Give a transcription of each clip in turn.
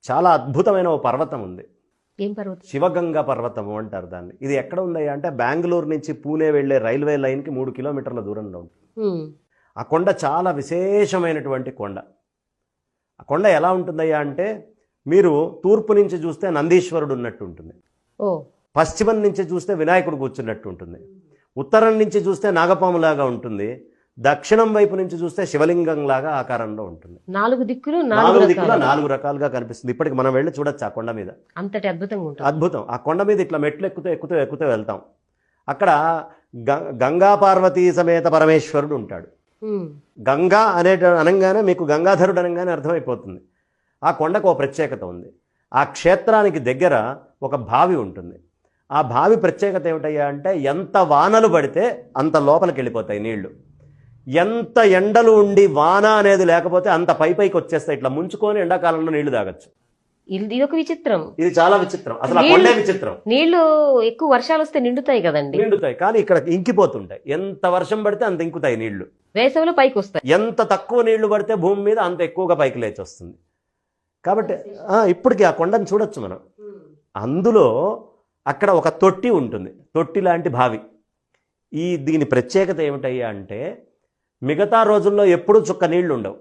చాలా అద్భుతమైన ఓ పర్వతం ఉంది. ఏం పర్వతం? శివగంగా పర్వతము అంటారు దాన్ని. ఇది ఎక్కడ ఉందయ్యా అంటే బెంగళూరు నుంచి పూణే వెళ్ళే రైల్వే లైన్కి 3 కిలోమీటర్ల దూరంలో ఉంటుంది. ఆ కొండ చాలా విశేషమైనటువంటి కొండ. ఆ కొండ ఎలా ఉంటుందయ్యా అంటే మీరు తూర్పు నుంచి చూస్తే నందీశ్వరుడు ఉన్నట్టు ఉంటుంది, పశ్చిమం నుంచి చూస్తే వినాయకుడు కూర్చున్నట్టు ఉంటుంది, ఉత్తరం నుంచి చూస్తే నాగపాములాగా ఉంటుంది, దక్షిణం వైపు నుంచి చూస్తే శివలింగం లాగా ఆకారంలో ఉంటుంది. 4 దిక్కులు 4 రకాలుగా కనిపిస్తుంది. ఇప్పటికి మనం వెళ్ళి చూడొచ్చు ఆ కొండ మీద. అంతటి అద్భుతంగా ఉంటుంది. అద్భుతం. ఆ కొండ మీద ఇట్లా మెట్లు ఎక్కుతూ వెళ్తాం. అక్కడ గంగా పార్వతీ సమేత పరమేశ్వరుడు ఉంటాడు. గంగా అనగానే మీకు గంగాధరుడు అనగానే అర్థమైపోతుంది. ఆ కొండకు ఒక ప్రత్యేకత ఉంది. ఆ క్షేత్రానికి దగ్గర ఒక బావి ఉంటుంది. ఆ బావి ప్రత్యేకత ఏమిటయ్యా అంటే ఎంత వానలు పడితే అంత లోపలికి వెళ్ళిపోతాయి నీళ్లు. ఎంత ఎండలు ఉండి వాన అనేది లేకపోతే అంత పైకి వచ్చేస్తాయి. ఇట్లా ముంచుకొని ఎండాకాలంలో నీళ్లు తాగొచ్చు. ఇది ఒక విచిత్రం. ఇది చాలా విచిత్రం. అసలు ఆ కొండే విచిత్రం. నీళ్లు ఎక్కువ వర్షాలు వస్తే నిండుతాయి కదండి. నిండుతాయి, కానీ ఇక్కడ ఇంకిపోతుంటాయి. ఎంత వర్షం పడితే అంత ఇంకుతాయి నీళ్లు. వేసవిలో పైకి వస్తాయి. ఎంత తక్కువ నీళ్లు పడితే భూమి మీద అంత ఎక్కువగా పైకి లేచి వస్తుంది. కాబట్టి ఇప్పటికి ఆ కొండను చూడొచ్చు మనం. అందులో అక్కడ ఒక తొట్టి ఉంటుంది, తొట్టి లాంటి బావి. దీని ప్రత్యేకత ఏమిటయ్యా అంటే మిగతా రోజుల్లో ఎప్పుడూ చుక్క నీళ్లు ఉండవు.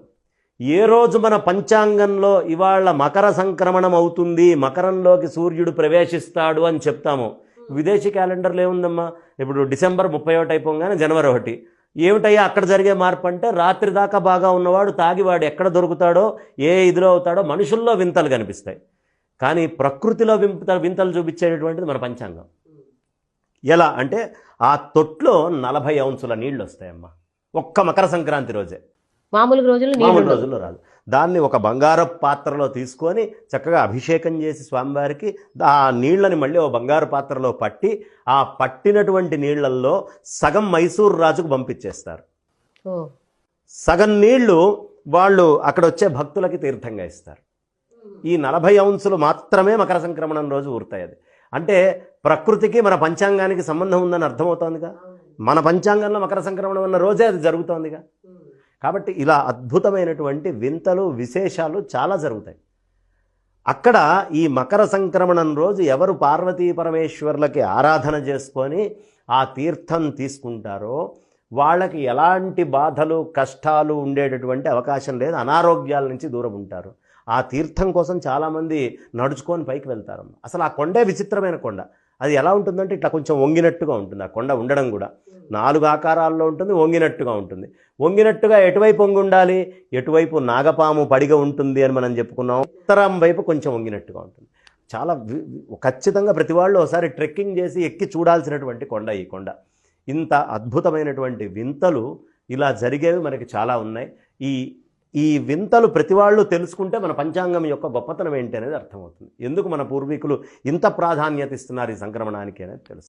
ఏ రోజు మన పంచాంగంలో ఇవాళ మకర సంక్రమణం అవుతుంది, మకరంలోకి సూర్యుడు ప్రవేశిస్తాడు అని చెప్తాము. విదేశీ క్యాలెండర్లో ఏముందమ్మా, ఇప్పుడు డిసెంబర్ 31 అయిపోగానే జనవరి 1. ఏమిటయ్యా అక్కడ జరిగే మార్పు అంటే రాత్రి దాకా బాగా ఉన్నవాడు తాగివాడు ఎక్కడ దొరుకుతాడో, ఏ ఇదిలో అవుతాడో మనుషుల్లో వింతలు కనిపిస్తాయి. కానీ ప్రకృతిలో వింతలు చూపించేటటువంటిది మన పంచాంగం. ఎలా అంటే ఆ తొట్లో 40 ఔన్సుల నీళ్లు వస్తాయమ్మా ఒక్క మకర సంక్రాంతి రోజే. మామూలు రోజుల్లో రాదు. దాన్ని ఒక బంగారు పాత్రలో తీసుకొని చక్కగా అభిషేకం చేసి స్వామివారికి ఆ నీళ్లని మళ్ళీ ఒక బంగారు పాత్రలో పట్టి ఆ పట్టినటువంటి నీళ్లల్లో సగం మైసూరు రాజుకు పంపించేస్తారు. సగం నీళ్లు వాళ్ళు అక్కడ వచ్చే భక్తులకి తీర్థంగా ఇస్తారు. ఈ 40 ఔన్సులు మాత్రమే మకర సంక్రమణం రోజు ఊరుతాయి. అది అంటే ప్రకృతికి మన పంచాంగానికి సంబంధం ఉందని అర్థమవుతోందిగా. మన పంచాంగంలో మకర సంక్రమణం ఉన్న రోజే అది జరుగుతోందిగా. కాబట్టి ఇలా అద్భుతమైనటువంటి వింతలు విశేషాలు చాలా జరుగుతాయి. అక్కడ ఈ మకర సంక్రమణం రోజు ఎవరు పార్వతీ పరమేశ్వర్లకి ఆరాధన చేసుకొని ఆ తీర్థం తీసుకుంటారో వాళ్ళకి ఎలాంటి బాధలు కష్టాలు ఉండేటటువంటి అవకాశం లేదు, అనారోగ్యాల నుంచి దూరం ఉంటారు. ఆ తీర్థం కోసం చాలామంది నడుచుకొని పైకి వెళ్తారు. అసలు ఆ కొండే విచిత్రమైన కొండ. అది ఎలా ఉంటుందంటే ఇట్లా కొంచెం వంగినట్టుగా ఉంటుంది. ఆ కొండ ఉండడం కూడా 4 ఆకారాల్లో ఉంటుంది, వంగినట్టుగా ఉంటుంది. వంగినట్టుగా ఎటువైపు వంగి ఉండాలి, ఎటువైపు నాగపాము పడిగ ఉంటుంది అని మనం చెప్పుకున్నాం. ఉత్తరం వైపు కొంచెం వంగినట్టుగా ఉంటుంది. చాలా ఖచ్చితంగా ప్రతి వాళ్ళు ఒకసారి ట్రెక్కింగ్ చేసి ఎక్కి చూడాల్సినటువంటి కొండ ఈ కొండ. ఇంత అద్భుతమైనటువంటి వింతలు ఇలా జరిగేవి మనకి చాలా ఉన్నాయి. ఈ వింతలు ప్రతి వాళ్ళు తెలుసుకుంటే మన పంచాంగం యొక్క గొప్పతనం ఏంటి అనేది అర్థమవుతుంది. ఎందుకు మన పూర్వీకులు ఇంత ప్రాధాన్యత ఇస్తున్నారు ఈ సంక్రమణానికి అనేది తెలుస్తుంది.